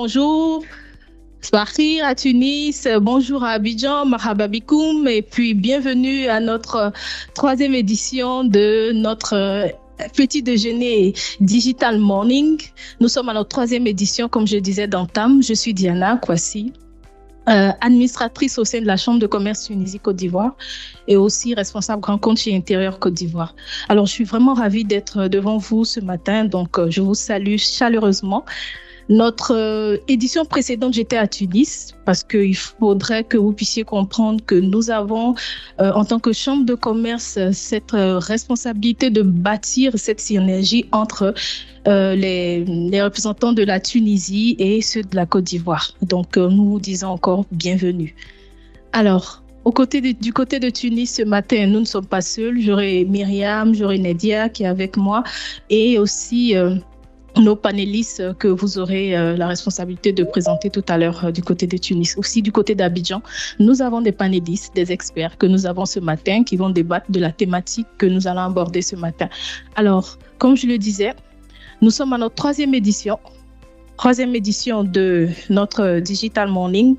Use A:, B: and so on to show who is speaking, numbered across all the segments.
A: bonjour. Swahir à Tunis, bonjour à Abidjan, marhaba bikoum, et puis bienvenue à notre troisième édition de notre petit déjeuner Digital Morning. Nous sommes à notre troisième édition, comme je disais d'entame. Je suis Diana Kwasi, administratrice au sein de la Chambre de commerce Tunisie-Côte d'Ivoire et aussi responsable grand compte chez Intérieur Côte d'Ivoire. Alors, je suis vraiment ravie d'être devant vous ce matin, donc je vous salue chaleureusement. Notre édition précédente, j'étais à Tunis parce qu'il faudrait que vous puissiez comprendre que nous avons, en tant que chambre de commerce, cette responsabilité de bâtir cette synergie entre les représentants de la Tunisie et ceux de la Côte d'Ivoire. Donc, nous vous disons encore bienvenue. Alors, du côté de Tunis, ce matin, nous ne sommes pas seuls. J'aurai Myriam, j'aurai Nadia qui est avec moi et aussi nos panélistes que vous aurez la responsabilité de présenter tout à l'heure du côté de Tunis. Aussi du côté d'Abidjan, nous avons des panélistes, des experts que nous avons ce matin qui vont débattre de la thématique que nous allons aborder ce matin. Alors, comme je le disais, nous sommes à notre troisième édition de notre Digital Morning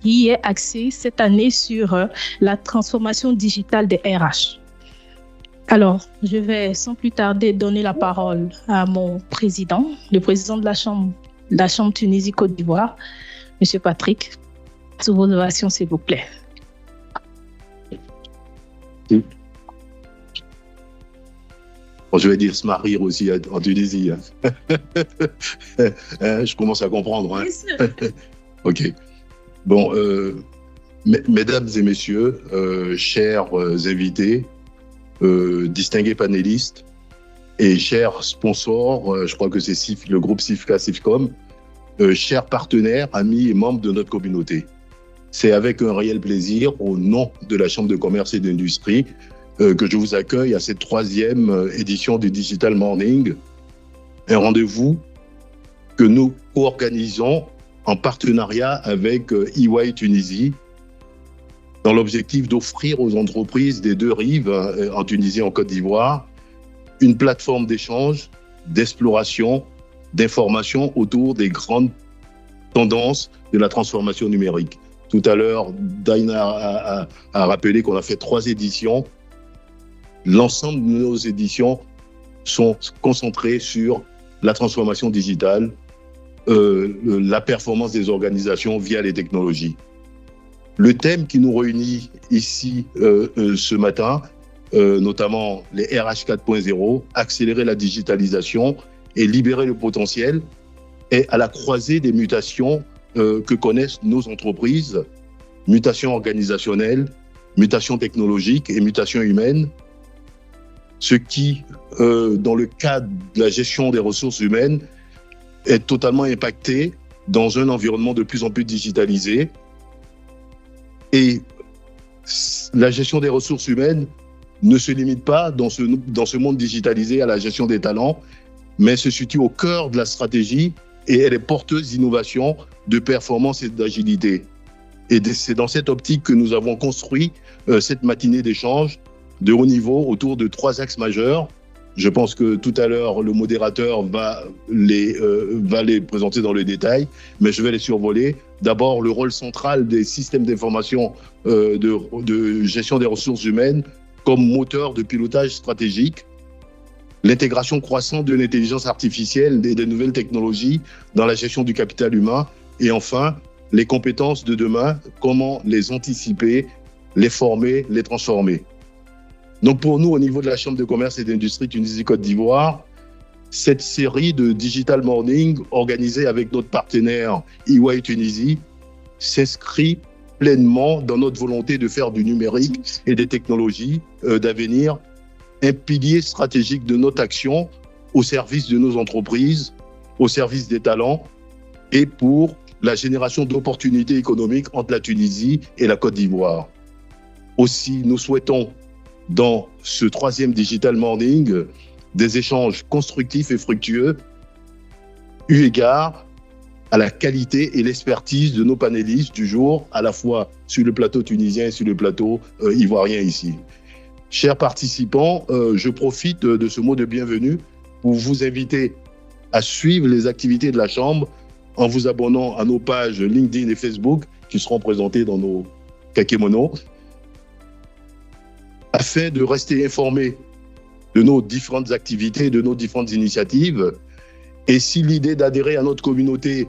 A: qui est axée cette année sur la transformation digitale des RH. Alors, je vais sans plus tarder donner la parole à mon président, le président de la Chambre Tunisie-Côte d'Ivoire, M. Patrick. Sous vos ovations, s'il vous plaît.
B: Oui. Bon, je vais dire Smahir aussi en Tunisie. Je commence à comprendre. Hein. OK. Bon, mesdames et messieurs, chers invités, distingués panélistes et chers sponsors, je crois que c'est le groupe Sifka-Sifcom, chers partenaires, amis et membres de notre communauté. C'est avec un réel plaisir, au nom de la Chambre de commerce et d'industrie, que je vous accueille à cette troisième édition du Digital Morning, un rendez-vous que nous co-organisons en partenariat avec EY Tunisie, dans l'objectif d'offrir aux entreprises des deux rives, en Tunisie et en Côte d'Ivoire, une plateforme d'échange, d'exploration, d'information autour des grandes tendances de la transformation numérique. Tout à l'heure, Daina a rappelé qu'on a fait 3 éditions. L'ensemble de nos éditions sont concentrées sur la transformation digitale, la performance des organisations via les technologies. Le thème qui nous réunit ici ce matin, notamment les RH 4.0, accélérer la digitalisation et libérer le potentiel, est à la croisée des mutations que connaissent nos entreprises, mutations organisationnelles, mutations technologiques et mutations humaines, ce qui, dans le cadre de la gestion des ressources humaines, est totalement impacté dans un environnement de plus en plus digitalisé. Et la gestion des ressources humaines ne se limite pas dans ce monde digitalisé à la gestion des talents, mais se situe au cœur de la stratégie et elle est porteuse d'innovation, de performance et d'agilité. Et c'est dans cette optique que nous avons construit cette matinée d'échange de haut niveau autour de 3 axes majeurs. Je pense que tout à l'heure, le modérateur va les présenter dans le détail, mais je vais les survoler. D'abord, le rôle central des systèmes d'information de gestion des ressources humaines comme moteur de pilotage stratégique, l'intégration croissante de l'intelligence artificielle et des nouvelles technologies dans la gestion du capital humain, et enfin, les compétences de demain, comment les anticiper, les former, les transformer. Donc pour nous, au niveau de la Chambre de commerce et d'industrie Tunisie-Côte d'Ivoire, cette série de Digital Morning organisée avec notre partenaire EY Tunisie s'inscrit pleinement dans notre volonté de faire du numérique et des technologies d'avenir un pilier stratégique de notre action au service de nos entreprises, au service des talents et pour la génération d'opportunités économiques entre la Tunisie et la Côte d'Ivoire. Aussi, nous souhaitons dans ce troisième Digital Morning des échanges constructifs et fructueux, eu égard à la qualité et l'expertise de nos panélistes du jour, à la fois sur le plateau tunisien et sur le plateau ivoirien ici. Chers participants, je profite de ce mot de bienvenue pour vous inviter à suivre les activités de la Chambre en vous abonnant à nos pages LinkedIn et Facebook qui seront présentées dans nos kakémonos, afin de rester informé de nos différentes activités, de nos différentes initiatives. Et si l'idée d'adhérer à notre communauté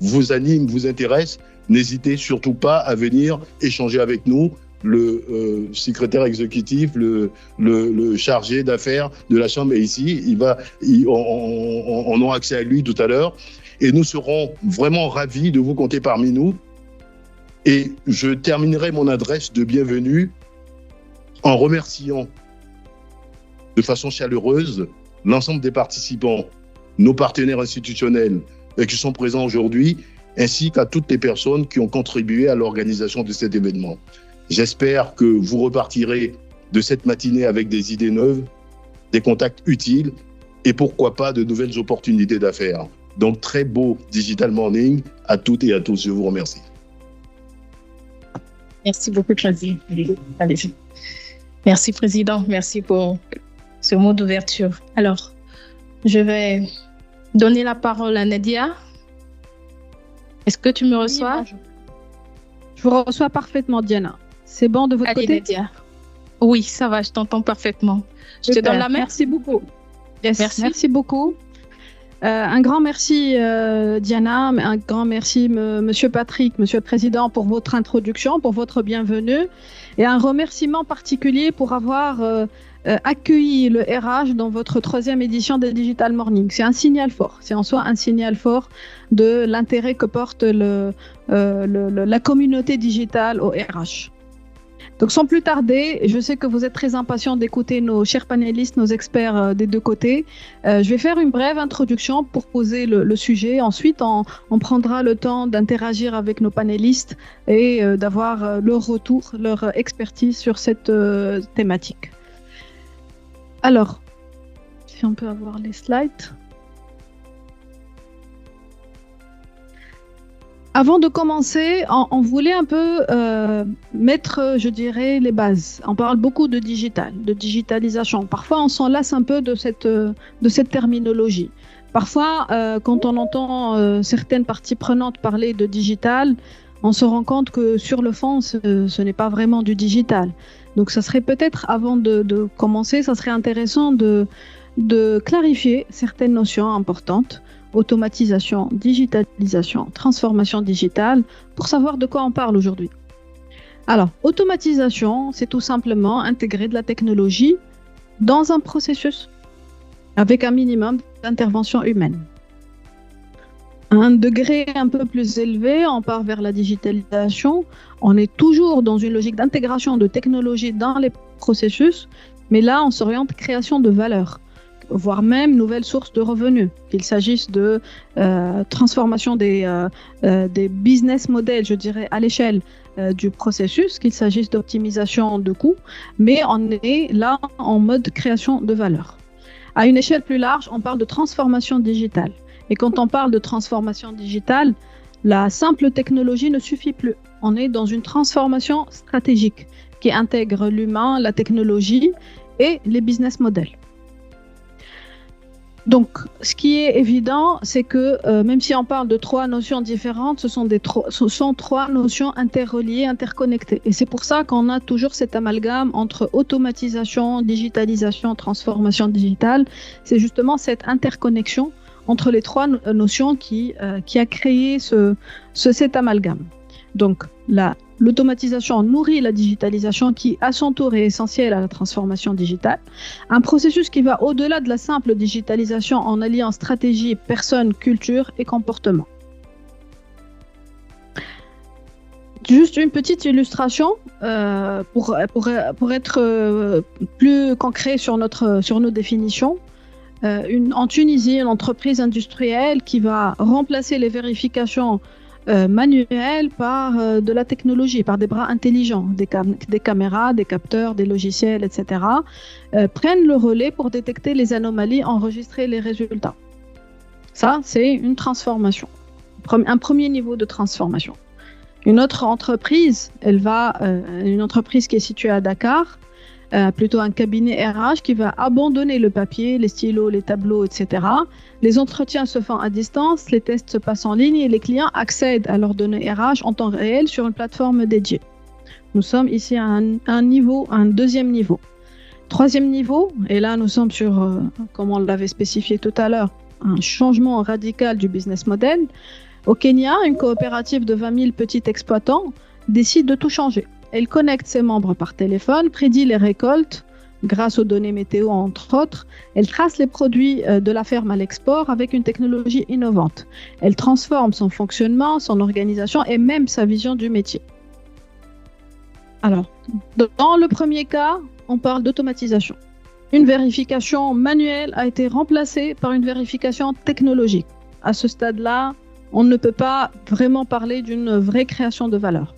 B: vous anime, vous intéresse, n'hésitez surtout pas à venir échanger avec nous. Le secrétaire exécutif, le chargé d'affaires de la Chambre est ici. On aura accès à lui tout à l'heure. Et nous serons vraiment ravis de vous compter parmi nous. Et je terminerai mon adresse de bienvenue en remerciant de façon chaleureuse l'ensemble des participants, nos partenaires institutionnels qui sont présents aujourd'hui, ainsi qu'à toutes les personnes qui ont contribué à l'organisation de cet événement. J'espère que vous repartirez de cette matinée avec des idées neuves, des contacts utiles et pourquoi pas de nouvelles opportunités d'affaires. Donc, très beau Digital Morning à toutes et à tous. Je vous remercie.
A: Merci beaucoup, Président. Allez-y. Merci, Président. Merci pour ce mot d'ouverture. Alors, je vais donner la parole à Nadia. Est-ce que tu me reçois?
C: Oui, je vous reçois parfaitement, Diana. C'est bon de votre côté?
A: Nadia. Oui, ça va, je t'entends parfaitement. Je te donne la main.
C: Merci beaucoup. Yes,
A: merci
C: beaucoup. Un grand merci, Diana. Un grand merci, Monsieur Patrick, Monsieur le Président, pour votre introduction, pour votre bienvenue. Et un remerciement particulier pour avoir accueilli le RH dans votre 3e édition de Digital Morning. C'est un signal fort. C'est en soi un signal fort de l'intérêt que porte la communauté digitale au RH. Donc, sans plus tarder, je sais que vous êtes très impatients d'écouter nos chers panélistes, nos experts des deux côtés. Je vais faire une brève introduction pour poser le sujet. Ensuite, on prendra le temps d'interagir avec nos panélistes et d'avoir leur retour, leur expertise sur cette thématique. Alors, si on peut avoir les slides. Avant de commencer, on voulait un peu mettre, je dirais, les bases. On parle beaucoup de digital, de digitalisation. Parfois, on s'en lasse un peu de cette terminologie. Parfois, quand on entend certaines parties prenantes parler de digital, on se rend compte que sur le fond, ce n'est pas vraiment du digital. Donc, ça serait peut-être, avant de commencer, ça serait intéressant de clarifier certaines notions importantes. Automatisation, digitalisation, transformation digitale, pour savoir de quoi on parle aujourd'hui. Alors, automatisation, c'est tout simplement intégrer de la technologie dans un processus avec un minimum d'intervention humaine. À un degré un peu plus élevé, on part vers la digitalisation. On est toujours dans une logique d'intégration de technologie dans les processus, mais là, on s'oriente création de valeur, voire même nouvelles sources de revenus, qu'il s'agisse de transformation des business models, je dirais, à l'échelle du processus, qu'il s'agisse d'optimisation de coûts, mais on est là en mode création de valeur. À une échelle plus large, on parle de transformation digitale. Et quand on parle de transformation digitale, la simple technologie ne suffit plus. On est dans une transformation stratégique qui intègre l'humain, la technologie et les business models. Donc, ce qui est évident, c'est que même si on parle de 3 notions différentes, ce sont 3 notions interreliées, interconnectées. Et c'est pour ça qu'on a toujours cet amalgame entre automatisation, digitalisation, transformation digitale. C'est justement cette interconnexion entre les 3 notions qui a créé cet amalgame. Donc, l'automatisation nourrit la digitalisation qui, à son tour, est essentielle à la transformation digitale. Un processus qui va au-delà de la simple digitalisation en alliant stratégie, personnes, culture et comportement. Juste une petite illustration pour être plus concret sur nos définitions. En Tunisie, une entreprise industrielle qui va remplacer les vérifications manuelles par de la technologie, par des bras intelligents, des caméras, des capteurs, des logiciels, etc., prennent le relais pour détecter les anomalies, enregistrer les résultats. Ça, c'est une transformation, un premier niveau de transformation. Une autre entreprise, une entreprise qui est située à Dakar, plutôt un cabinet RH qui va abandonner le papier, les stylos, les tableaux, etc. Les entretiens se font à distance, les tests se passent en ligne et les clients accèdent à leurs données RH en temps réel sur une plateforme dédiée. Nous sommes ici à un deuxième niveau. Troisième niveau, et là nous sommes sur, comme on l'avait spécifié tout à l'heure, un changement radical du business model. Au Kenya, une coopérative de 20 000 petits exploitants décide de tout changer. Elle connecte ses membres par téléphone, prédit les récoltes grâce aux données météo entre autres. Elle trace les produits de la ferme à l'export avec une technologie innovante. Elle transforme son fonctionnement, son organisation et même sa vision du métier. Alors, dans le premier cas, on parle d'automatisation. Une vérification manuelle a été remplacée par une vérification technologique. À ce stade-là, on ne peut pas vraiment parler d'une vraie création de valeur.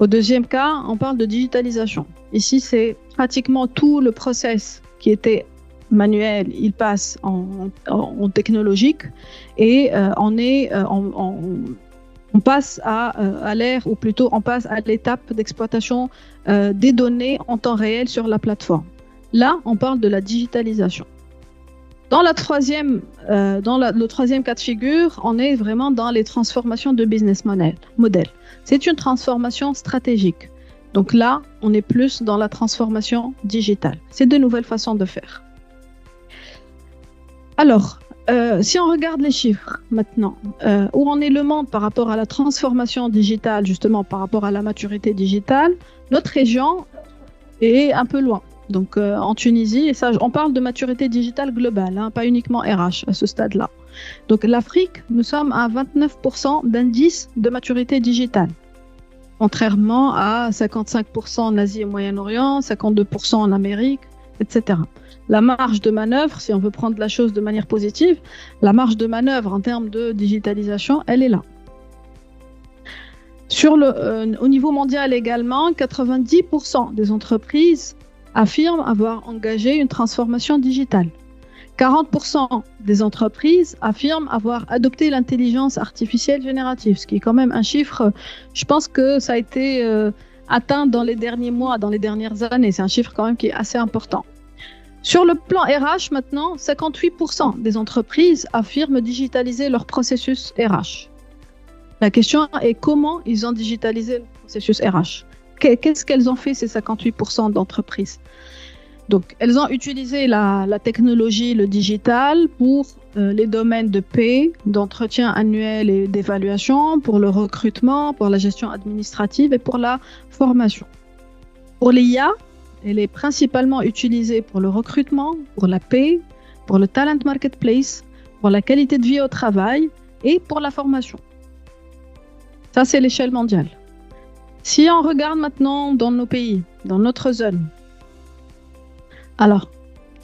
C: Au deuxième cas, on parle de digitalisation. Ici, c'est pratiquement tout le process qui était manuel, il passe en technologique et on passe à l'ère, ou plutôt on passe à l'étape d'exploitation des données en temps réel sur la plateforme. Là, on parle de la digitalisation. Dans le troisième cas de figure, on est vraiment dans les transformations de business model. C'est une transformation stratégique. Donc là, on est plus dans la transformation digitale. C'est de nouvelles façons de faire. Alors, si on regarde les chiffres maintenant, où en est le monde par rapport à la transformation digitale, justement par rapport à la maturité digitale, notre région est un peu loin. Donc en Tunisie, et ça, on parle de maturité digitale globale, hein, pas uniquement RH à ce stade-là. Donc l'Afrique, nous sommes à 29% d'indice de maturité digitale, contrairement à 55% en Asie et Moyen-Orient, 52% en Amérique, etc. La marge de manœuvre, si on veut prendre la chose de manière positive, la marge de manœuvre en termes de digitalisation, elle est là. Au niveau mondial également, 90% des entreprises affirment avoir engagé une transformation digitale. 40% des entreprises affirment avoir adopté l'intelligence artificielle générative, ce qui est quand même un chiffre, je pense que ça a été atteint dans les derniers mois, dans les dernières années. C'est un chiffre quand même qui est assez important. Sur le plan RH maintenant, 58% des entreprises affirment digitaliser leur processus RH. La question est comment ils ont digitalisé le processus RH. Qu'est-ce qu'elles ont fait, ces 58% d'entreprises? Donc, elles ont utilisé la technologie, le digital, pour les domaines de paie, d'entretien annuel et d'évaluation, pour le recrutement, pour la gestion administrative et pour la formation. Pour l'IA, elle est principalement utilisée pour le recrutement, pour la paie, pour le talent marketplace, pour la qualité de vie au travail et pour la formation. Ça, c'est l'échelle mondiale. Si on regarde maintenant dans nos pays, dans notre zone, alors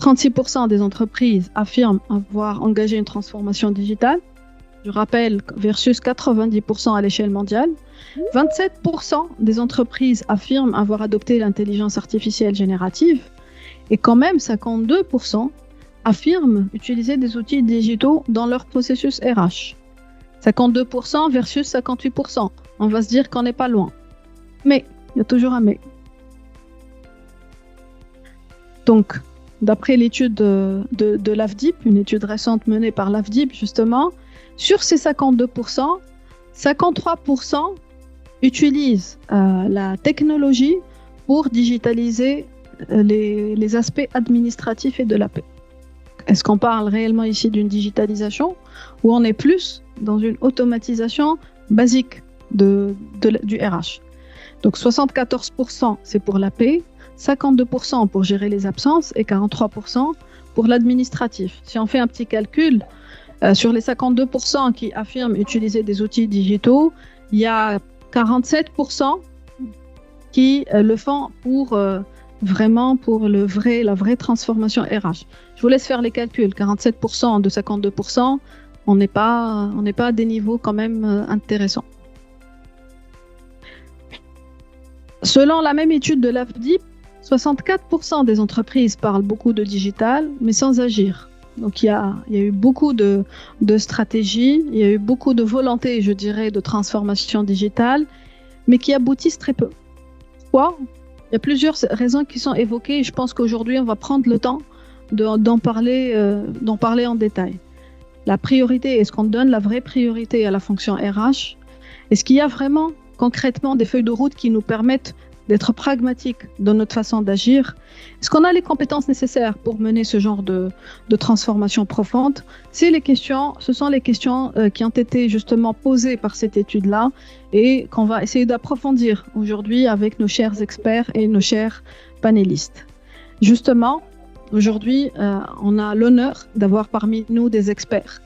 C: 36% des entreprises affirment avoir engagé une transformation digitale, je rappelle, versus 90% à l'échelle mondiale. 27% des entreprises affirment avoir adopté l'intelligence artificielle générative et quand même 52% affirment utiliser des outils digitaux dans leur processus RH. 52% versus 58%. On va se dire qu'on n'est pas loin. Mais, il y a toujours un mais. Donc, d'après l'étude de l'AFDIP, une étude récente menée par l'AFDIP justement, sur ces 52%, 53% utilisent la technologie pour digitaliser les aspects administratifs et de la paie. Est-ce qu'on parle réellement ici d'une digitalisation ou on est plus dans une automatisation basique du RH? Donc 74% c'est pour la paie, 52% pour gérer les absences et 43% pour l'administratif. Si on fait un petit calcul, sur les 52% qui affirment utiliser des outils digitaux, il y a 47% qui le font pour vraiment pour la vraie transformation RH. Je vous laisse faire les calculs. 47% de 52%, on n'est pas à des niveaux quand même intéressants. Selon la même étude de l'AFDIP, 64% des entreprises parlent beaucoup de digital, mais sans agir. Donc il y a eu beaucoup de stratégies, il y a eu beaucoup de volonté, je dirais, de transformation digitale, mais qui aboutissent très peu. Pourquoi ? Il y a plusieurs raisons qui sont évoquées et je pense qu'aujourd'hui, on va prendre le temps d'en parler en détail. La priorité, est-ce qu'on donne la vraie priorité à la fonction RH? Est-ce qu'il y a vraiment concrètement des feuilles de route qui nous permettent d'être pragmatiques dans notre façon d'agir? Est-ce qu'on a les compétences nécessaires pour mener ce genre de transformation profonde? Ce sont les questions qui ont été justement posées par cette étude-là et qu'on va essayer d'approfondir aujourd'hui avec nos chers experts et nos chers panélistes. Justement, aujourd'hui, on a l'honneur d'avoir parmi nous des experts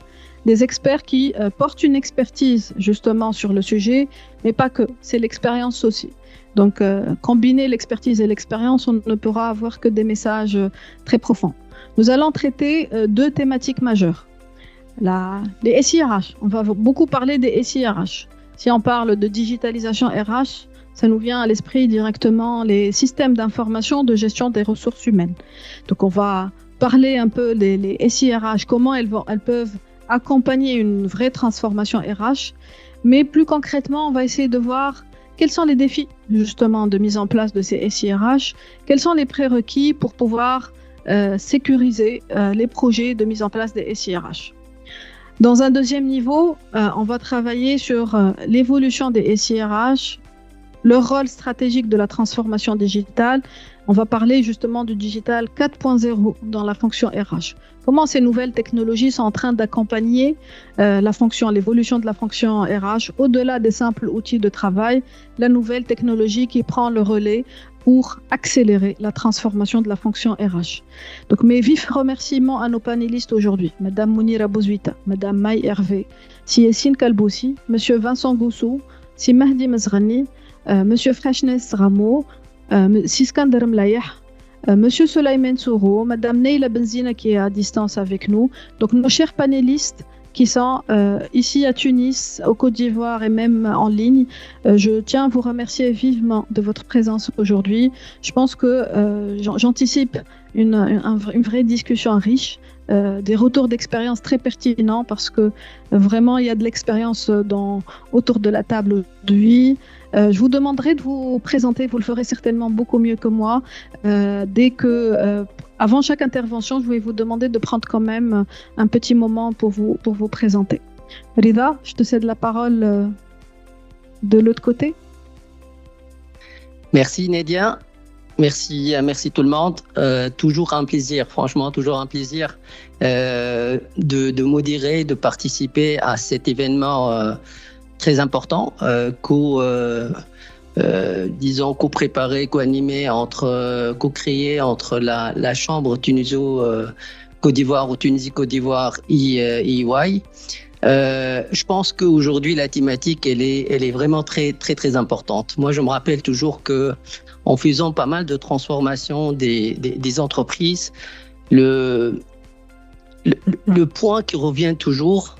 C: qui portent une expertise justement sur le sujet, mais pas que, c'est l'expérience aussi. Donc, combiner l'expertise et l'expérience, on ne pourra avoir que des messages très profonds. Nous allons traiter deux thématiques majeures. Les SIRH, on va beaucoup parler des SIRH. Si on parle de digitalisation RH, ça nous vient à l'esprit directement les systèmes d'information de gestion des ressources humaines. Donc, on va parler un peu des SIRH, comment elles peuvent accompagner une vraie transformation RH. Mais plus concrètement, on va essayer de voir quels sont les défis justement de mise en place de ces SIRH, quels sont les prérequis pour pouvoir sécuriser les projets de mise en place des SIRH. Dans un deuxième niveau, on va travailler sur l'évolution des SIRH, leur rôle stratégique de la transformation digitale. On va parler justement du digital 4.0 dans la fonction RH. Comment ces nouvelles technologies sont en train d'accompagner l'évolution de la fonction RH au-delà des simples outils de travail, la nouvelle technologie qui prend le relais pour accélérer la transformation de la fonction RH. Donc mes vifs remerciements à nos panélistes aujourd'hui, Madame Mounira Bouzouita, Madame Maï Hervé, Si Yassine Kalboussi, Monsieur Vincent Goussou, Si Mahdi Mezrani, Monsieur Freshnes Rameau, Si Skander Mlayah, Monsieur Soleiman Souro, Madame Neila Benzina qui est à distance avec nous. Donc nos chers panélistes qui sont ici à Tunis, au Côte d'Ivoire et même en ligne, je tiens à vous remercier vivement de votre présence aujourd'hui. Je pense que j'anticipe une vraie discussion riche, des retours d'expérience très pertinents parce que vraiment il y a de l'expérience autour de la table aujourd'hui. Je vous demanderai de vous présenter, vous le ferez certainement beaucoup mieux que moi. Avant chaque intervention, je vais vous demander de prendre quand même un petit moment pour vous présenter. Rida, je te cède la parole de l'autre côté.
D: Merci Nédia, merci tout le monde. Toujours un plaisir, franchement, toujours un plaisir de modérer, de participer à cet événement très important, co-préparé, co-animé, co-créé entre la Chambre Tuniso-Côte d'Ivoire ou Tunisie-Côte d'Ivoire et EY. Je pense qu'aujourd'hui, la thématique, elle est vraiment très, très, très importante. Moi, je me rappelle toujours qu'en faisant pas mal de transformations des entreprises, le point qui revient toujours,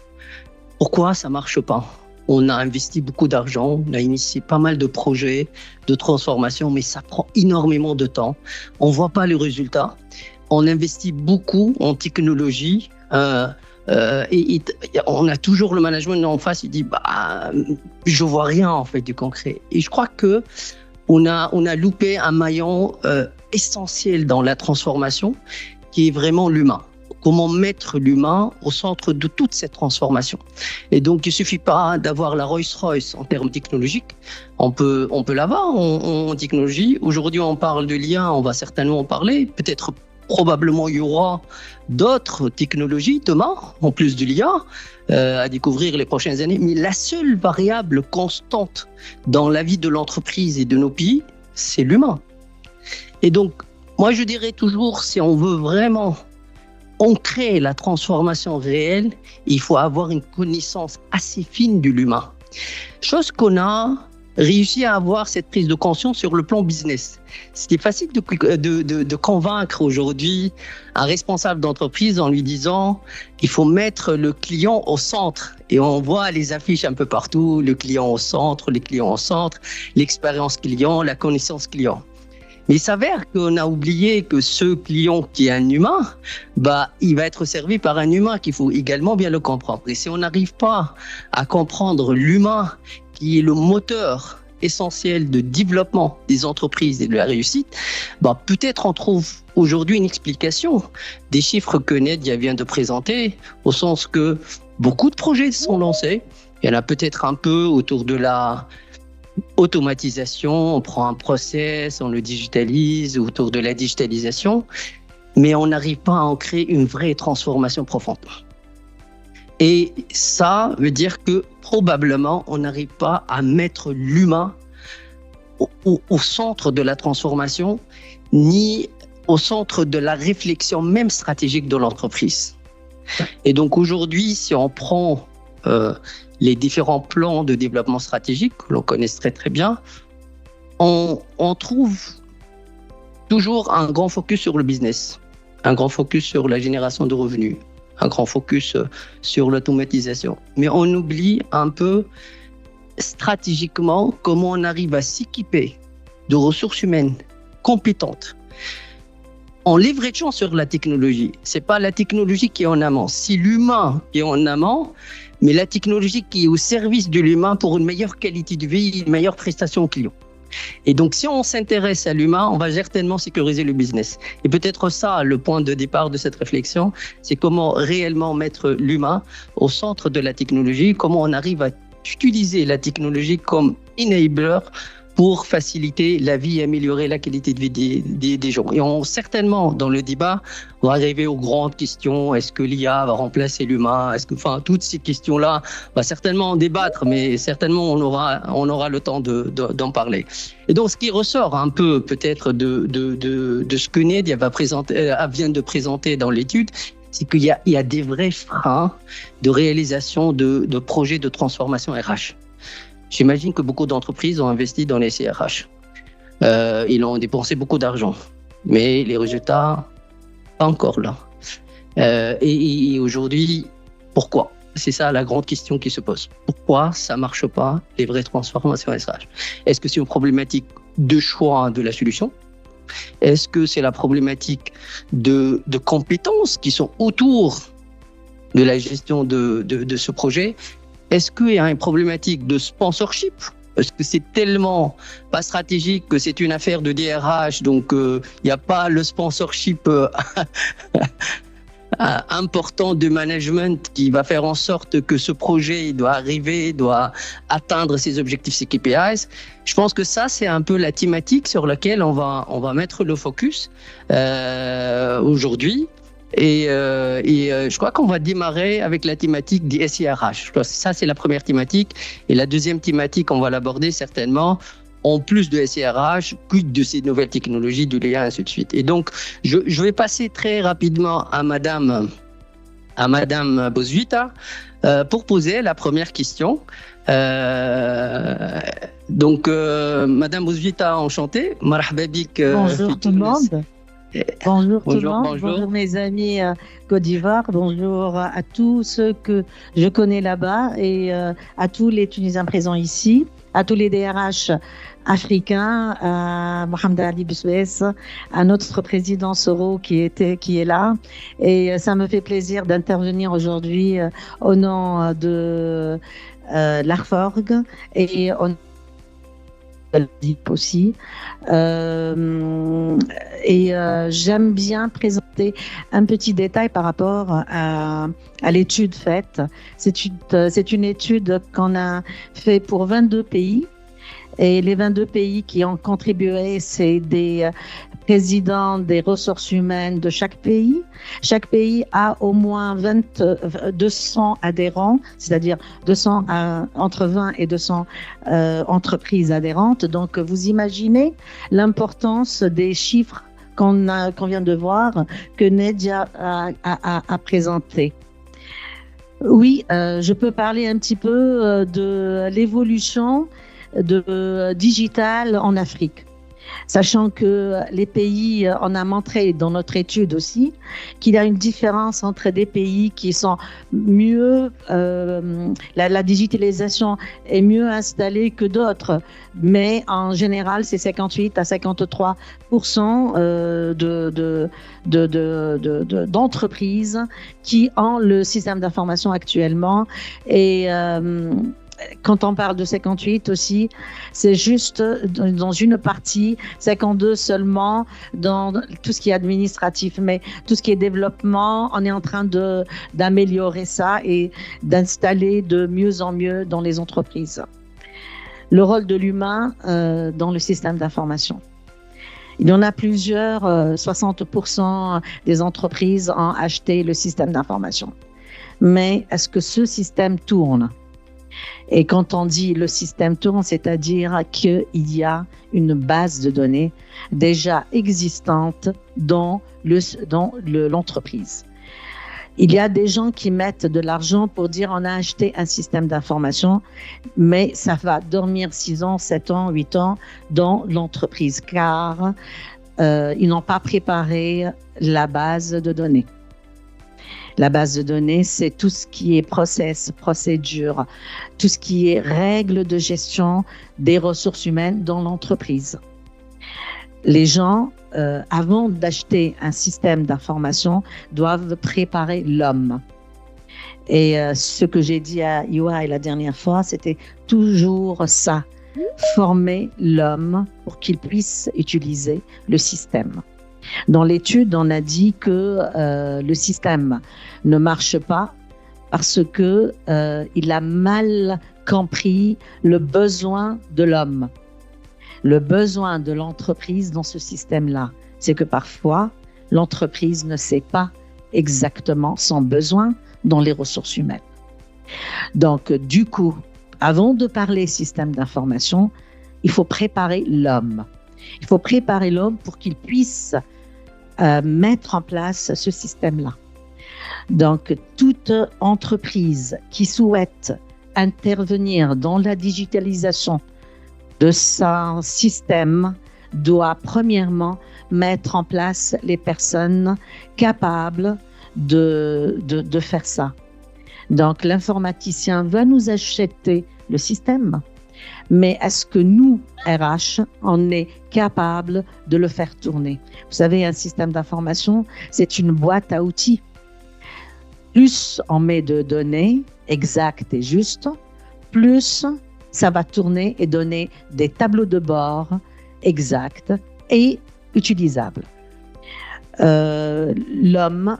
D: pourquoi ça ne marche pas? On a investi beaucoup d'argent, on a initié pas mal de projets de transformation, mais ça prend énormément de temps. On ne voit pas les résultats. On investit beaucoup en technologie et on a toujours le management en face, il dit je vois rien en fait du concret. Et je crois que on a loupé un maillon essentiel dans la transformation, qui est vraiment l'humain. Comment mettre l'humain au centre de toute cette transformation. Et donc, il ne suffit pas d'avoir la Rolls-Royce en termes technologiques. On peut l'avoir en technologie. Aujourd'hui, on parle de l'IA, on va certainement en parler. Peut-être, probablement, il y aura d'autres technologies demain, en plus de l'IA, à découvrir les prochaines années. Mais la seule variable constante dans la vie de l'entreprise et de nos pays, c'est l'humain. Et donc, moi, je dirais toujours, si on veut vraiment ancrer la transformation réelle, il faut avoir une connaissance assez fine de l'humain. Chose qu'on a réussi à avoir cette prise de conscience sur le plan business. C'était facile de convaincre aujourd'hui un responsable d'entreprise en lui disant qu'il faut mettre le client au centre. Et on voit les affiches un peu partout, le client au centre, les clients au centre, l'expérience client, la connaissance client. Mais il s'avère qu'on a oublié que ce client qui est un humain, il va être servi par un humain qu'il faut également bien le comprendre. Et si on n'arrive pas à comprendre l'humain qui est le moteur essentiels de développement des entreprises et de la réussite, peut-être on trouve aujourd'hui une explication des chiffres que Nadia vient de présenter, au sens que beaucoup de projets sont lancés. Il y en a peut-être un peu autour de la automatisation, on prend un process, on le digitalise, autour de la digitalisation, mais on n'arrive pas à en créer une vraie transformation profonde. Et ça veut dire que probablement on n'arrive pas à mettre l'humain au centre de la transformation, ni au centre de la réflexion même stratégique de l'entreprise. Et donc aujourd'hui, si on prend les différents plans de développement stratégique que l'on connaît très très bien, on trouve toujours un grand focus sur le business, un grand focus sur la génération de revenus, un grand focus sur l'automatisation. Mais on oublie un peu stratégiquement comment on arrive à s'équiper de ressources humaines compétentes en leverageant sur la technologie. C'est pas la technologie qui est en amont, c'est l'humain qui est en amont, mais la technologie qui est au service de l'humain pour une meilleure qualité de vie, une meilleure prestation au client. Et donc, si on s'intéresse à l'humain, on va certainement sécuriser le business. Et peut-être ça, le point de départ de cette réflexion, c'est comment réellement mettre l'humain au centre de la technologie, comment on arrive à utiliser la technologie comme enabler pour faciliter la vie et améliorer la qualité de vie des gens. Et certainement, dans le débat, on va arriver aux grandes questions. Est-ce que l'IA va remplacer l'humain? Toutes ces questions-là, on va certainement en débattre, mais certainement, on aura le temps d'en parler. Et donc, ce qui ressort un peu, peut-être, de ce que Nadia vient de présenter dans l'étude, c'est qu'il y a des vrais freins de réalisation de projets de transformation RH. J'imagine que beaucoup d'entreprises ont investi dans les CRH. Ils ont dépensé beaucoup d'argent, mais les résultats, pas encore là. Et aujourd'hui, pourquoi? C'est ça la grande question qui se pose. Pourquoi ça ne marche pas, les vraies transformations RH? Est-ce que c'est une problématique de choix de la solution? Est-ce que c'est la problématique de compétences qui sont autour de la gestion de ce projet? Est-ce qu'il y a une problématique de sponsorship? Est-ce que c'est tellement pas stratégique que c'est une affaire de DRH, donc il n'y a pas le sponsorship important de management qui va faire en sorte que ce projet doit atteindre ses objectifs, ses KPIs? Je pense que ça, c'est un peu la thématique sur laquelle on va mettre le focus aujourd'hui. Et je crois qu'on va démarrer avec la thématique des SIRH. Ça, c'est la première thématique. Et la deuxième thématique, on va l'aborder certainement en plus de SIRH, quid de ces nouvelles technologies, de l'IA, ainsi de suite. Et donc, je vais passer très rapidement à Madame Bosvita pour poser la première question. Madame Bosvita, enchantée. Marhaba bik.
E: Bonjour tout le monde. Bonjour mes amis Côte d'Ivoire, bonjour à tous ceux que je connais là-bas et à tous les Tunisiens présents ici, à tous les DRH africains, à Mohamed Ali Boussouès, à notre président Soro qui est là. Et ça me fait plaisir d'intervenir aujourd'hui au nom de l'ARFORG et au aussi. J'aime bien présenter un petit détail par rapport à l'étude faite. C'est une étude qu'on a faite pour 22 pays. Et les 22 pays qui ont contribué, c'est des présidents des ressources humaines de chaque pays. Chaque pays a au moins 200 adhérents, c'est-à-dire entre 20 et 200 entreprises adhérentes. Donc, vous imaginez l'importance des chiffres qu'on vient de voir, que Nadia a présenté. Oui, je peux parler un petit peu de l'évolution digital en Afrique. Sachant que les pays, on a montré dans notre étude aussi, qu'il y a une différence entre des pays qui sont mieux, la digitalisation est mieux installée que d'autres, mais en général, c'est 58 à 53% d'entreprises qui ont le système d'information actuellement. Et quand on parle de 58 aussi, c'est juste dans une partie, 52 seulement dans tout ce qui est administratif, mais tout ce qui est développement, on est en train d'améliorer ça et d'installer de mieux en mieux dans les entreprises. Le rôle de l'humain dans le système d'information. Il y en a plusieurs, 60% des entreprises ont acheté le système d'information. Mais est-ce que ce système tourne? Et quand on dit le système tourne, c'est-à-dire qu'il y a une base de données déjà existante dans l'entreprise. Il y a des gens qui mettent de l'argent pour dire on a acheté un système d'information, mais ça va dormir 6 ans, 7 ans, 8 ans dans l'entreprise car ils n'ont pas préparé la base de données. La base de données, c'est tout ce qui est procédure, tout ce qui est règles de gestion des ressources humaines dans l'entreprise. Les gens, avant d'acheter un système d'information, doivent préparer l'homme. Et ce que j'ai dit à Iwa la dernière fois, c'était toujours ça, former l'homme pour qu'il puisse utiliser le système. Dans l'étude, on a dit que le système ne marche pas parce que il a mal compris le besoin de l'homme. Le besoin de l'entreprise dans ce système-là, c'est que parfois, l'entreprise ne sait pas exactement son besoin dans les ressources humaines. Donc, du coup, avant de parler système d'information, il faut préparer l'homme. Il faut préparer l'homme pour qu'il puisse mettre en place ce système-là. Donc, toute entreprise qui souhaite intervenir dans la digitalisation de son système doit premièrement mettre en place les personnes capables de faire ça. Donc, l'informaticien va nous acheter le système, mais est-ce que nous, RH, on est capable de le faire tourner? Vous savez, un système d'information, c'est une boîte à outils. Plus on met de données exactes et justes, plus ça va tourner et donner des tableaux de bord exacts et utilisables. L'homme,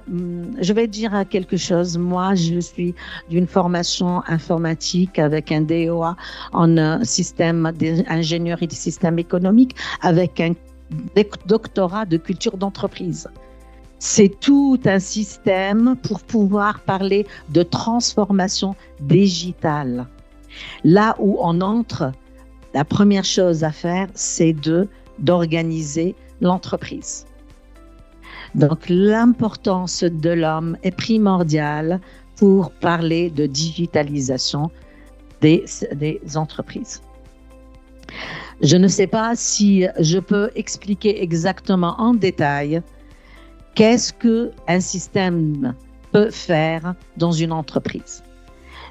E: je vais dire quelque chose. Moi, je suis d'une formation informatique avec un DEA en système d'ingénierie des systèmes économiques avec un doctorat de culture d'entreprise. C'est tout un système pour pouvoir parler de transformation digitale. Là où on entre, la première chose à faire, c'est d'organiser l'entreprise. Donc, l'importance de l'homme est primordiale pour parler de digitalisation des entreprises. Je ne sais pas si je peux expliquer exactement en détail qu'est-ce qu'un système peut faire dans une entreprise.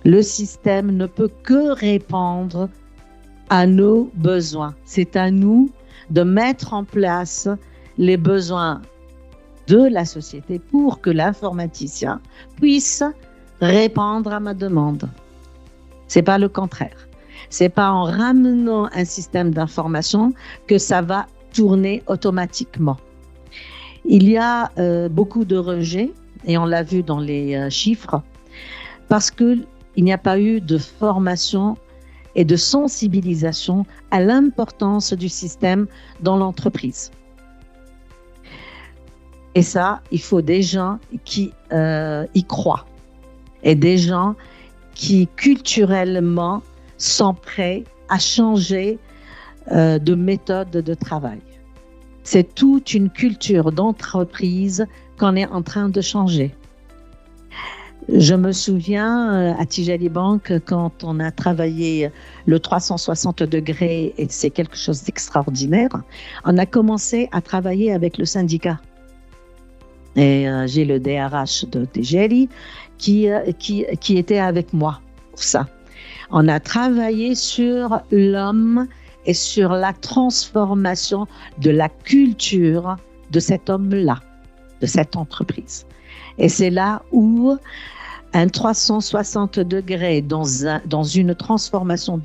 E: Le système ne peut que répondre à nos besoins. C'est à nous de mettre en place les besoins de la société pour que l'informaticien puisse répondre à ma demande. C'est pas le contraire. C'est pas en ramenant un système d'information que ça va tourner automatiquement. Il y a beaucoup de rejets, et on l'a vu dans les chiffres, parce qu'il n'y a pas eu de formation et de sensibilisation à l'importance du système dans l'entreprise. Et ça, il faut des gens qui y croient et des gens qui culturellement sont prêts à changer de méthode de travail. C'est toute une culture d'entreprise qu'on est en train de changer. Je me souviens à Tijali Bank, quand on a travaillé le 360 degrés, et c'est quelque chose d'extraordinaire, on a commencé à travailler avec le syndicat. Et j'ai le DRH de Tijali qui était avec moi pour ça. On a travaillé sur l'homme et sur la transformation de la culture de cet homme-là, de cette entreprise. Et c'est là où un 360 degrés dans une transformation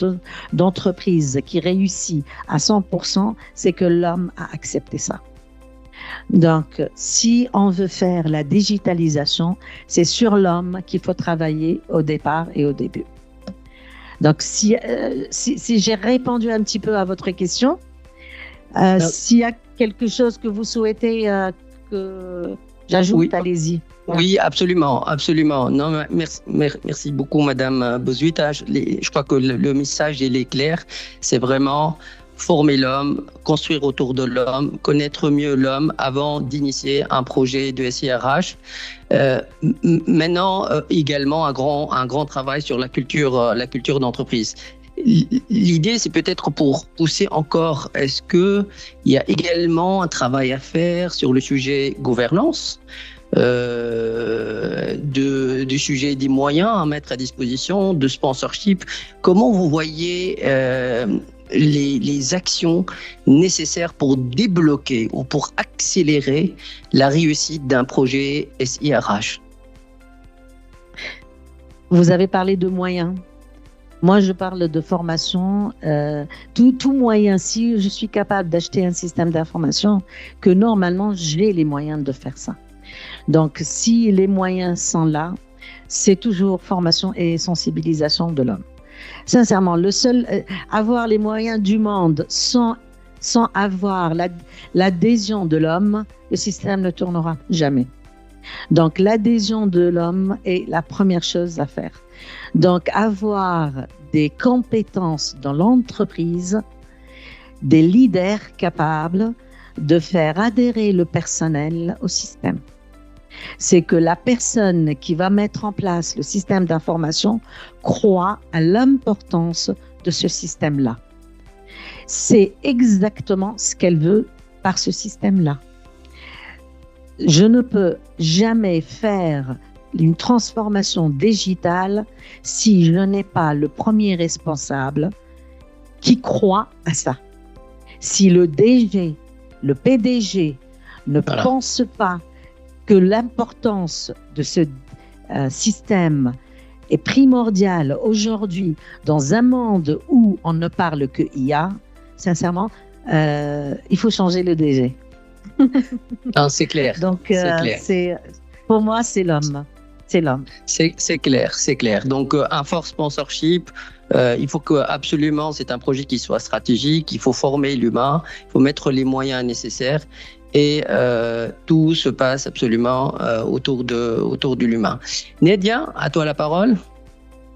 E: d'entreprise qui réussit à 100%, c'est que l'homme a accepté ça. Donc, si on veut faire la digitalisation, c'est sur l'homme qu'il faut travailler au départ et au début. Donc, si j'ai répondu un petit peu à votre question, s'il y a quelque chose que vous souhaitez que j'ajoute, oui. Allez-y.
D: Oui, absolument, absolument. Non, merci beaucoup, Madame Bossuit. Je crois que le message, il est clair. C'est vraiment former l'homme, construire autour de l'homme, connaître mieux l'homme avant d'initier un projet de SIRH. Maintenant, également, un grand travail sur la culture d'entreprise. L'idée, c'est peut-être pour pousser encore, est-ce qu'il y a également un travail à faire sur le sujet gouvernance, du sujet des moyens à mettre à disposition, de sponsorship. Comment vous voyez les actions nécessaires pour débloquer ou pour accélérer la réussite d'un projet SIRH?
E: Vous avez parlé de moyens. Moi, je parle de formation. Tout moyen, si je suis capable d'acheter un système d'information, que normalement, j'ai les moyens de faire ça. Donc, si les moyens sont là, c'est toujours formation et sensibilisation de l'homme. Sincèrement, avoir les moyens du monde sans avoir l'adhésion de l'homme, le système ne tournera jamais. Donc, l'adhésion de l'homme est la première chose à faire. Donc, avoir des compétences dans l'entreprise, des leaders capables de faire adhérer le personnel au système. C'est que la personne qui va mettre en place le système d'information croit à l'importance de ce système-là. C'est exactement ce qu'elle veut par ce système-là. Je ne peux jamais faire une transformation digitale si je n'ai pas le premier responsable qui croit à ça. Si le DG, le PDG ne pense pas que l'importance de ce système est primordiale aujourd'hui dans un monde où on ne parle que IA, sincèrement, il faut changer le DG.
D: Non, c'est clair.
E: Donc,
D: clair.
E: Pour moi, c'est l'homme. C'est l'homme.
D: C'est clair. Donc, un fort sponsorship, il faut que absolument, c'est un projet qui soit stratégique, il faut former l'humain, il faut mettre les moyens nécessaires et tout se passe absolument autour de l'humain. Nedia, à toi la parole.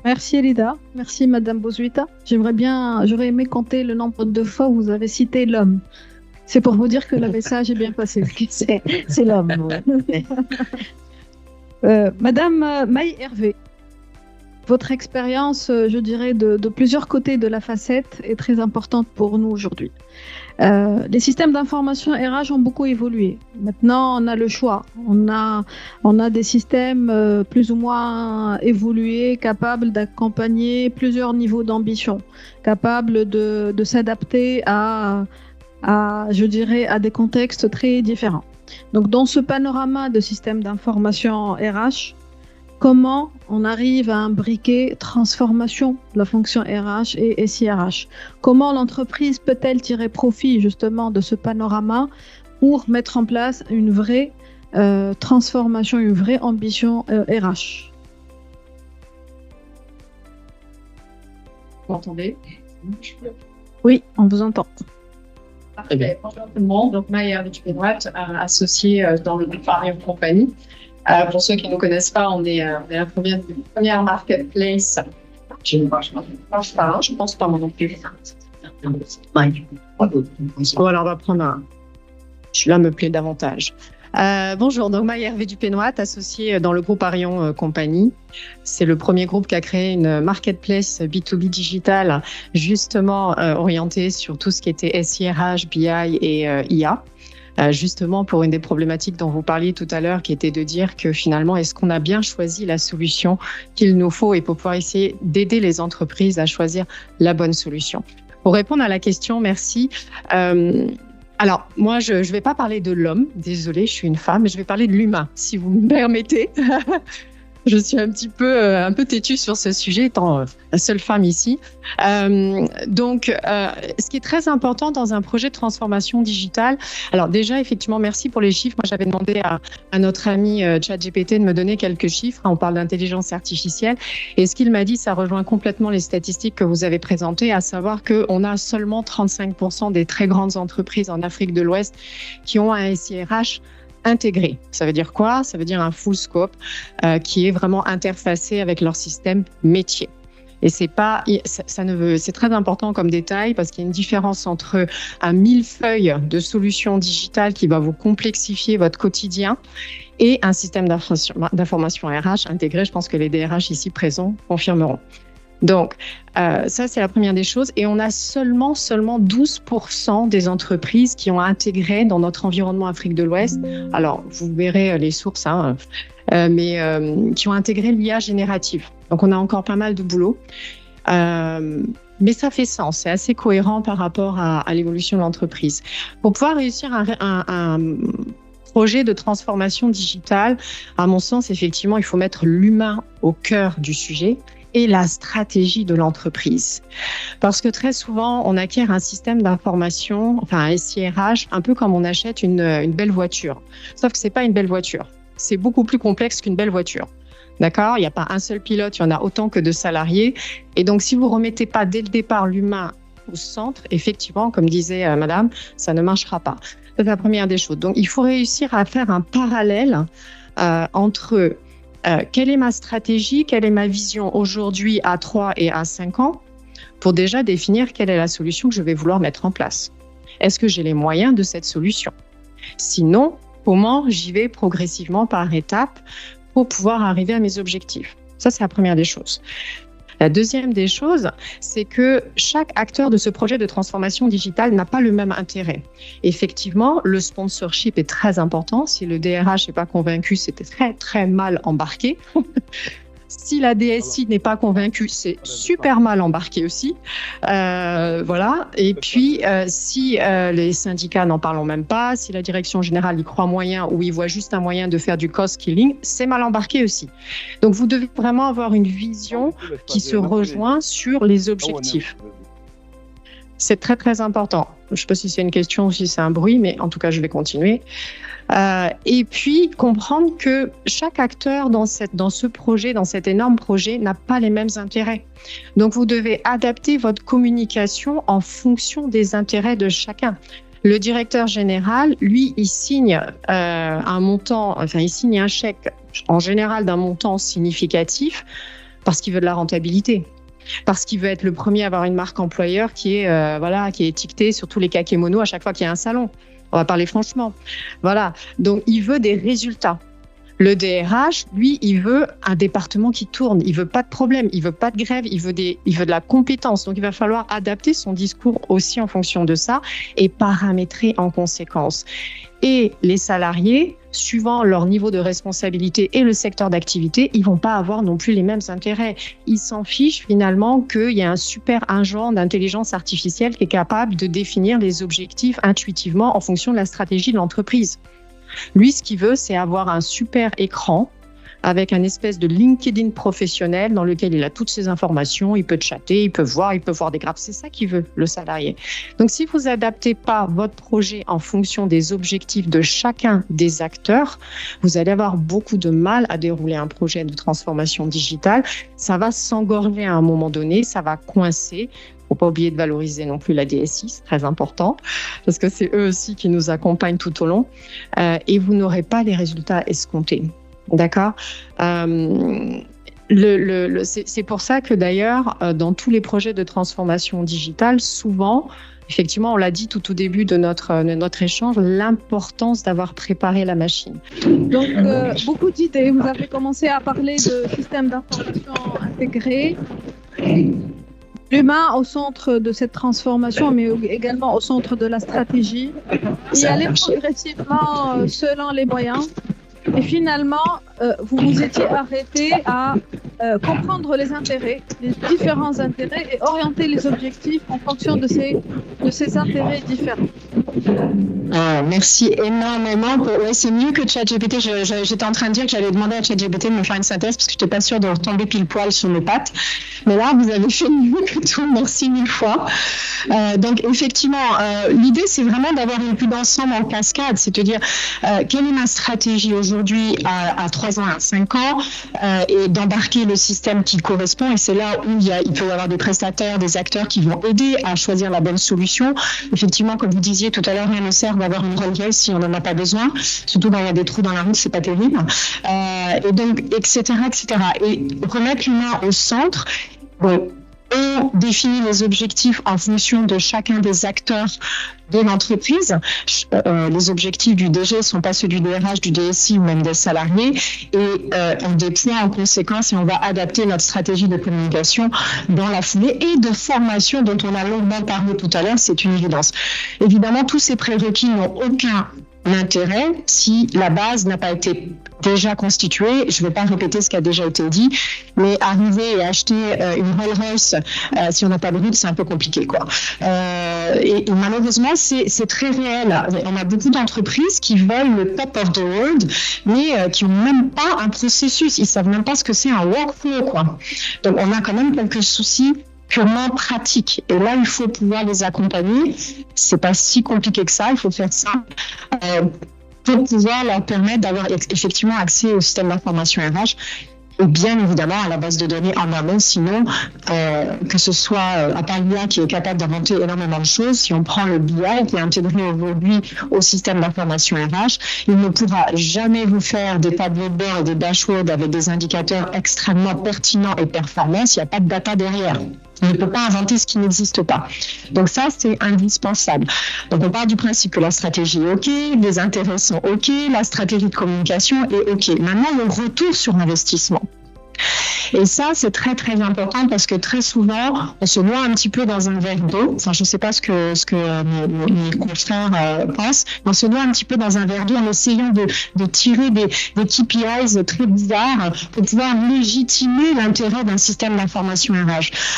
C: Merci Elida, merci Madame Bossuita. J'aurais aimé compter le nombre de fois où vous avez cité l'homme. C'est pour vous dire que le message est bien passé.
E: C'est l'homme. Ouais.
C: Madame Maï Hervé, votre expérience, je dirais, de plusieurs côtés de la facette est très importante pour nous aujourd'hui. Les systèmes d'information RH ont beaucoup évolué. Maintenant, on a le choix. On a des systèmes plus ou moins évolués, capables d'accompagner plusieurs niveaux d'ambition, capables de s'adapter à des contextes très différents. Donc, dans ce panorama de systèmes d'information RH, comment on arrive à imbriquer transformation de la fonction RH et SIRH? Comment l'entreprise peut-elle tirer profit justement de ce panorama pour mettre en place une vraie transformation, une vraie ambition RH?
F: Vous m'entendez?
C: Oui, on vous entend.
F: Parfait. Bonjour tout le monde. Donc, Maï Hervé du Pénouat, associée dans le groupe Arion Compagnie. Pour ceux qui ne nous connaissent pas, on est la première marketplace. Je pense pas moi non plus. Voilà, on va prendre Celui-là me plaît davantage. Bonjour, donc Maï Hervé du Pénouat, associée dans le groupe Arion Compagnie. C'est le premier groupe qui a créé une marketplace B2B digital, justement orientée sur tout ce qui était SIRH, BI et IA. Justement pour une des problématiques dont vous parliez tout à l'heure, qui était de dire que finalement, est-ce qu'on a bien choisi la solution qu'il nous faut et pour pouvoir essayer d'aider les entreprises à choisir la bonne solution. Pour répondre à la question, merci. Alors, moi, je ne vais pas parler de l'homme, désolée, je suis une femme, mais je vais parler de l'humain, si vous me permettez. Je suis un peu têtue sur ce sujet, étant la seule femme ici. Ce qui est très important dans un projet de transformation digitale, alors déjà, effectivement, merci pour les chiffres. Moi, j'avais demandé à notre ami ChatGPT de me donner quelques chiffres. On parle d'intelligence artificielle. Et ce qu'il m'a dit, ça rejoint complètement les statistiques que vous avez présentées, à savoir qu'on a seulement 35% des très grandes entreprises en Afrique de l'Ouest qui ont un SIRH intégré. Ça veut dire quoi? Ça veut dire un full scope qui est vraiment interfacé avec leur système métier. Et c'est très important comme détail parce qu'il y a une différence entre un millefeuille de solutions digitales qui va vous complexifier votre quotidien et un système d'information RH intégré. Je pense que les DRH ici présents confirmeront. Donc, ça, c'est la première des choses. Et on a seulement 12% des entreprises qui ont intégré dans notre environnement Afrique de l'Ouest. Alors, vous verrez les sources, mais qui ont intégré l'IA générative. Donc, on a encore pas mal de boulot. Mais ça fait sens, c'est assez cohérent par rapport à l'évolution de l'entreprise. Pour pouvoir réussir un projet de transformation digitale, à mon sens, effectivement, il faut mettre l'humain au cœur du sujet et la stratégie de l'entreprise. Parce que très souvent, on acquiert un système d'information, enfin un SIRH, un peu comme on achète une belle voiture. Sauf que c'est pas une belle voiture. C'est beaucoup plus complexe qu'une belle voiture. D'accord? Il n'y a pas un seul pilote, il y en a autant que de salariés. Et donc, si vous ne remettez pas dès le départ l'humain au centre, effectivement, comme disait madame, ça ne marchera pas. C'est la première des choses. Donc, il faut réussir à faire un parallèle entre quelle est ma stratégie, quelle est ma vision aujourd'hui à 3 et à 5 ans pour déjà définir quelle est la solution que je vais vouloir mettre en place. Est-ce que j'ai les moyens de cette solution? Sinon, comment j'y vais progressivement par étapes pour pouvoir arriver à mes objectifs? Ça, c'est la première des choses. La deuxième des choses, c'est que chaque acteur de ce projet de transformation digitale n'a pas le même intérêt. Effectivement, le sponsorship est très important. Si le DRH n'est pas convaincu, c'est très, très mal embarqué. Si la DSI n'est pas convaincue, c'est super mal embarqué aussi. Voilà. Et puis, si les syndicats n'en parlent même pas, si la direction générale y croit moyen ou y voit juste un moyen de faire du cost killing, c'est mal embarqué aussi. Donc, vous devez vraiment avoir une vision qui se rejoint sur les objectifs. C'est très, très important. Je ne sais pas si c'est une question ou si c'est un bruit, mais en tout cas, je vais continuer. Et puis, comprendre que chaque acteur dans ce projet, dans cet énorme projet, n'a pas les mêmes intérêts. Donc, vous devez adapter votre communication en fonction des intérêts de chacun. Le directeur général, lui, il signe il signe un chèque, en général, d'un montant significatif parce qu'il veut de la rentabilité. Parce qu'il veut être le premier à avoir une marque employeur qui est étiquetée sur tous les kakémonos à chaque fois qu'il y a un salon. On va parler franchement. Voilà. Donc, il veut des résultats. Le DRH, lui, il veut un département qui tourne. Il veut pas de problème. Il veut pas de grève. Il veut de la compétence. Donc, il va falloir adapter son discours aussi en fonction de ça et paramétrer en conséquence. Et les salariés, suivant leur niveau de responsabilité et le secteur d'activité, ils vont pas avoir non plus les mêmes intérêts. Ils s'en fichent finalement qu'il y a un super agent d'intelligence artificielle qui est capable de définir les objectifs intuitivement en fonction de la stratégie de l'entreprise. Lui, ce qu'il veut, c'est avoir un super écran avec un espèce de LinkedIn professionnel dans lequel il a toutes ses informations, il peut chatter, il peut voir des graphes. C'est ça qu'il veut, le salarié. Donc, si vous adaptez pas votre projet en fonction des objectifs de chacun des acteurs, vous allez avoir beaucoup de mal à dérouler un projet de transformation digitale. Ça va s'engorger à un moment donné, ça va coincer. Faut pas oublier de valoriser non plus la DSI, c'est très important, parce que c'est eux aussi qui nous accompagnent tout au long. Et vous n'aurez pas les résultats escomptés. D'accord. C'est pour ça que d'ailleurs, dans tous les projets de transformation digitale, souvent, effectivement, on l'a dit tout au début de notre échange, l'importance d'avoir préparé la machine.
C: Donc, beaucoup d'idées. Vous avez commencé à parler de système d'information intégré. L'humain au centre de cette transformation, mais également au centre de la stratégie. Y aller progressivement selon les moyens. Et finalement, vous vous étiez arrêté à comprendre les intérêts, les différents intérêts et orienter les objectifs en fonction de ces intérêts différents.
F: Merci énormément. Ouais, c'est mieux que ChatGPT. J'étais en train de dire que j'allais demander à ChatGPT de me faire une synthèse parce que je n'étais pas sûre de retomber pile poil sur mes pattes. Mais là, vous avez fait mieux que tout. Merci 1000 fois. Donc, effectivement, l'idée, c'est vraiment d'avoir une vue d'ensemble en cascade. C'est-à-dire, quelle est ma stratégie aujourd'hui à 3 ans, à 5 ans, et d'embarquer le système qui correspond. Et c'est là où il peut y avoir des prestataires, des acteurs qui vont aider à choisir la bonne solution. Effectivement, comme vous disiez tout à l'heure, rien ne sert d'avoir une Rolls-Royce si on n'en a pas besoin. Surtout quand il y a des trous dans la route, c'est pas terrible. Et donc, etc., etc. Et remettre l'humain au centre. Bon, on définit les objectifs en fonction de chacun des acteurs de l'entreprise. Les objectifs du DG ne sont pas ceux du DRH, du DSI ou même des salariés. Et on déploie en conséquence et on va adapter notre stratégie de communication dans la foulée et de formation dont on a longuement parlé tout à l'heure. C'est une évidence. Évidemment, tous ces prérequis n'ont aucun intérêt si la base n'a pas été déjà constituée. Je ne vais pas répéter ce qui a déjà été dit, mais arriver et acheter une Rolls-Royce si on n'a pas de route, c'est un peu compliqué, quoi. Et malheureusement, c'est très réel. On a beaucoup d'entreprises qui veulent le top of the world, mais qui n'ont même pas un processus. Ils ne savent même pas ce que c'est un workflow, quoi. Donc, on a quand même quelques soucis purement pratique. Et là, il faut pouvoir les accompagner. C'est pas si compliqué que ça. Il faut faire ça pour pouvoir leur permettre d'avoir effectivement accès au système d'information RH et bien évidemment à la base de données en amont. Sinon, que ce soit à part l'IA qui est capable d'inventer énormément de choses, si on prend le BI qui est intégré aujourd'hui au système d'information RH, il ne pourra jamais vous faire des tableaux de bord et des dashboards avec des indicateurs extrêmement pertinents et performants s'il n'y a pas de data derrière. On ne peut pas inventer ce qui n'existe pas. Donc ça, c'est indispensable. Donc on part du principe que la stratégie est OK, les intérêts sont OK, la stratégie de communication est OK. Maintenant, on retourne sur investissement. Et ça, c'est très, très important parce que très souvent, on se noie un petit peu dans un verre d'eau. Enfin, je ne sais pas ce que mes confrères pensent. On se noie un petit peu dans un verre d'eau en essayant de tirer des KPIs très bizarres pour pouvoir légitimer l'intérêt d'un système d'information RH.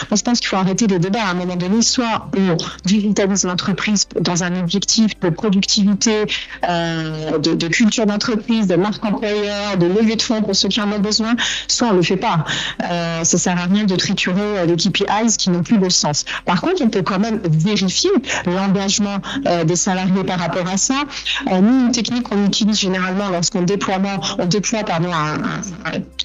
F: Moi, je pense qu'il faut arrêter les débats. À un moment donné, soit on digitalise l'entreprise dans un objectif de productivité, de culture d'entreprise, de marque employeur, de levée de fonds pour ceux qui en ont besoin, soit on le fait pas. Ça sert à rien de triturer les KPIs qui n'ont plus de sens. Par contre, on peut quand même vérifier l'engagement des salariés par rapport à ça. Nous, une technique qu'on utilise généralement lorsqu'on déploie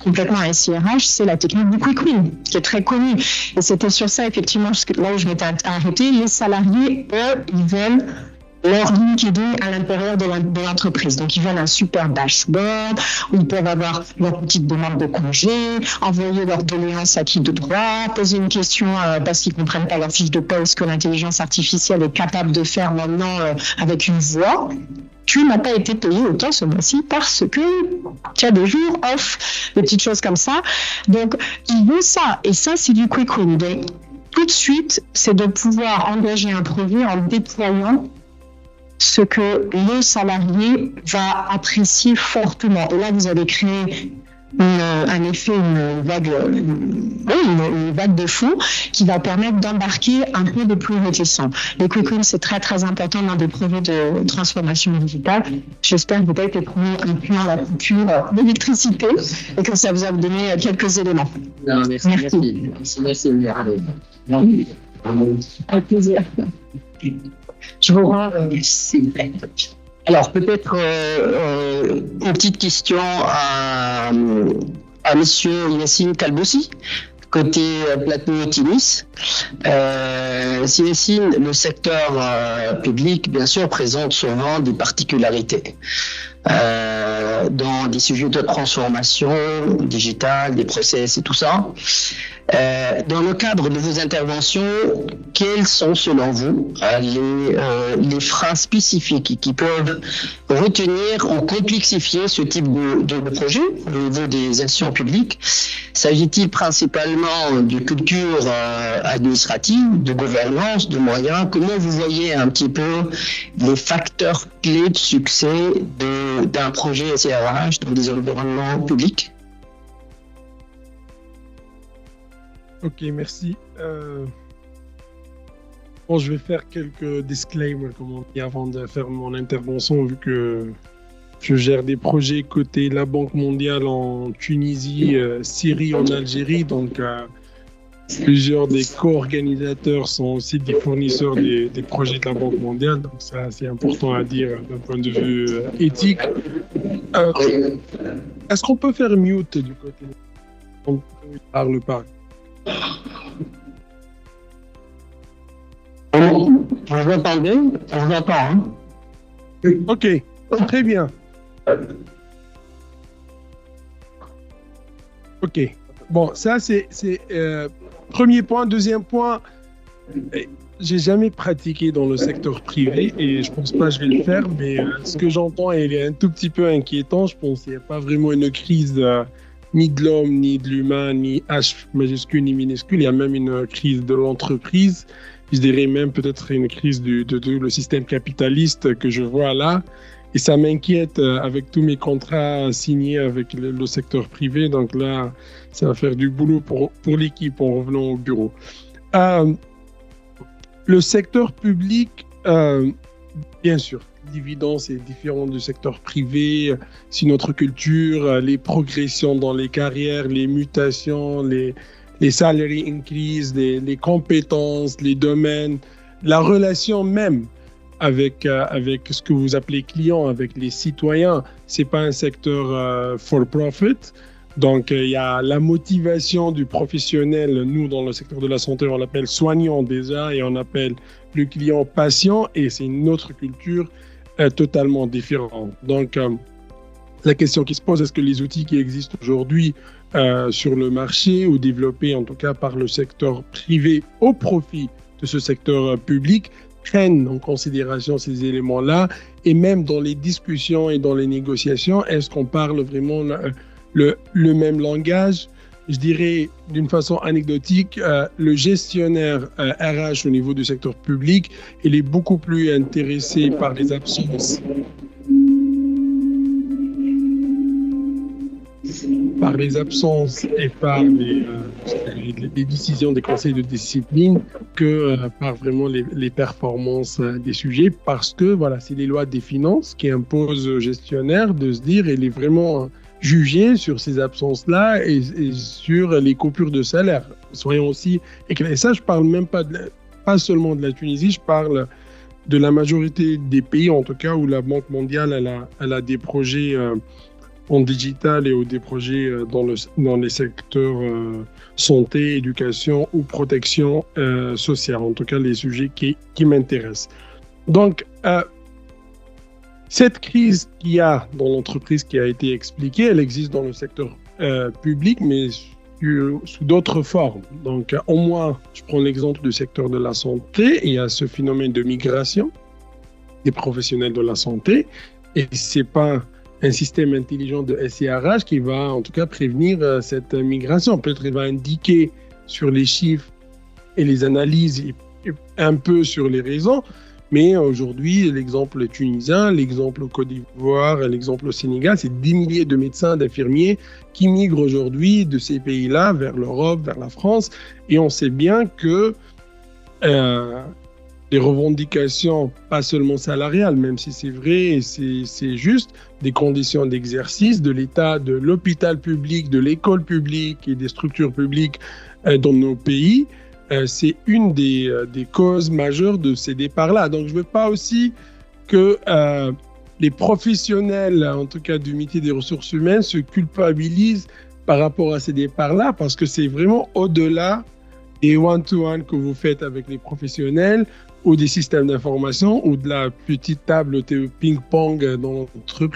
F: complètement un SIRH, c'est la technique du quick win, qui est très connue. Et c'était sur ça, effectivement, là où je m'étais arrêtée. Les salariés, eux, ils veulent leur LinkedIn à l'intérieur de l'entreprise. Donc, ils veulent un super dashboard où ils peuvent avoir leur petite demande de congé, envoyer leur doléance à qui de droit, poser une question parce qu'ils ne comprennent pas leur fiche de paie, ce que l'intelligence artificielle est capable de faire maintenant avec une voix. Tu n'as pas été payé autant ce mois-ci parce que tu as des jours off, des petites choses comme ça. Donc, ils veulent ça. Et ça, c'est du quick win. Donc, tout de suite, c'est de pouvoir engager un projet en déployant ce que le salarié va apprécier fortement. Et là, vous allez créer une vague de fond qui va permettre d'embarquer un peu de plus réticents. Les quick wins, c'est très, très important dans des projets de transformation digitale. J'espère que vous avez trouvé un plan à la couture d'électricité et que ça vous a donné quelques éléments.
D: Non, merci.
F: Avec plaisir. Je vous rends.
D: Alors, peut-être une petite question à monsieur Yassine Kalboussi, côté plateau Timis. Yassine, le secteur public, bien sûr, présente souvent des particularités. Dans des sujets de transformation digitale, des process et tout ça. Dans le cadre de vos interventions, quels sont selon vous les freins spécifiques qui peuvent retenir ou complexifier ce type de projet au niveau des actions publiques? S'agit-il principalement de culture administrative, de gouvernance, de moyens? Comment vous voyez un petit peu les facteurs clés de succès d'un projet SIRH dans des environnements publics?
G: Ok, merci. Bon, je vais faire quelques disclaimers, comme on dit, avant de faire mon intervention, vu que je gère des projets côté la Banque mondiale en Tunisie, Syrie, en Algérie. Donc, plusieurs des co-organisateurs sont aussi des fournisseurs des projets de la Banque mondiale. Donc, ça, c'est important à dire d'un point de vue éthique. Est-ce qu'on peut faire mute du côté on ne parle pas?
D: Vous entendez? On vous entend, hein?
G: Ok, très bien. Ok. Bon, ça, c'est premier point. Deuxième point, j'ai jamais pratiqué dans le secteur privé et je pense pas que je vais le faire, mais ce que j'entends est un tout petit peu inquiétant. Je pense qu'il n'y a pas vraiment une crise ni de l'homme, ni de l'humain, ni H majuscule, ni minuscule. Il y a même une crise de l'entreprise. Je dirais même peut-être une crise de le système capitaliste que je vois là. Et ça m'inquiète avec tous mes contrats signés avec le secteur privé. Donc là, ça va faire du boulot pour l'équipe en revenant au bureau. Le secteur public, bien sûr, l'évidence c'est différent du secteur privé. C'est notre culture, les progressions dans les carrières, les mutations, les salary increase, les compétences, les domaines, la relation même avec ce que vous appelez clients, avec les citoyens. C'est pas un secteur for profit. Donc, il y a la motivation du professionnel. Nous, dans le secteur de la santé, on l'appelle soignant déjà et on appelle le client patient et c'est une autre culture totalement différente. Donc, la question qui se pose, est-ce que les outils qui existent aujourd'hui sur le marché ou développés en tout cas par le secteur privé au profit de ce secteur public prennent en considération ces éléments-là et même dans les discussions et dans les négociations, est-ce qu'on parle vraiment le même langage? Je dirais d'une façon anecdotique, le gestionnaire RH au niveau du secteur public, il est beaucoup plus intéressé par les absences. Par les absences et par les décisions des conseils de discipline que par vraiment les performances des sujets, parce que voilà, c'est les lois des finances qui imposent au gestionnaire de se dire il est vraiment jugé sur ces absences-là et sur les coupures de salaire. Soyons aussi éclairés. Et ça, je parle même pas seulement de la Tunisie, je parle de la majorité des pays, en tout cas, où la Banque mondiale elle a des projets en digital et ou des projets dans les secteurs santé, éducation ou protection sociale, en tout cas les sujets qui m'intéressent. Donc, cette crise qu'il y a dans l'entreprise qui a été expliquée, elle existe dans le secteur public, mais sous d'autres formes. Donc, au moins, je prends l'exemple du secteur de la santé, il y a ce phénomène de migration des professionnels de la santé, et c'est pas un système intelligent de SIRH qui va en tout cas prévenir cette migration. Peut-être il va indiquer sur les chiffres et les analyses et un peu sur les raisons, mais aujourd'hui, l'exemple tunisien, l'exemple au Côte d'Ivoire, l'exemple au Sénégal, c'est 10 milliers de médecins, d'infirmiers qui migrent aujourd'hui de ces pays-là vers l'Europe, vers la France, et on sait bien que des revendications, pas seulement salariales, même si c'est vrai et c'est juste, des conditions d'exercice de l'État, de l'hôpital public, de l'école publique et des structures publiques dans nos pays, c'est une des causes majeures de ces départs-là. Donc, je ne veux pas aussi que les professionnels, en tout cas du métier des ressources humaines, se culpabilisent par rapport à ces départs-là, parce que c'est vraiment au-delà des one-to-one que vous faites avec les professionnels, ou des systèmes d'information, ou de la petite table de ping-pong dans l'entreprise.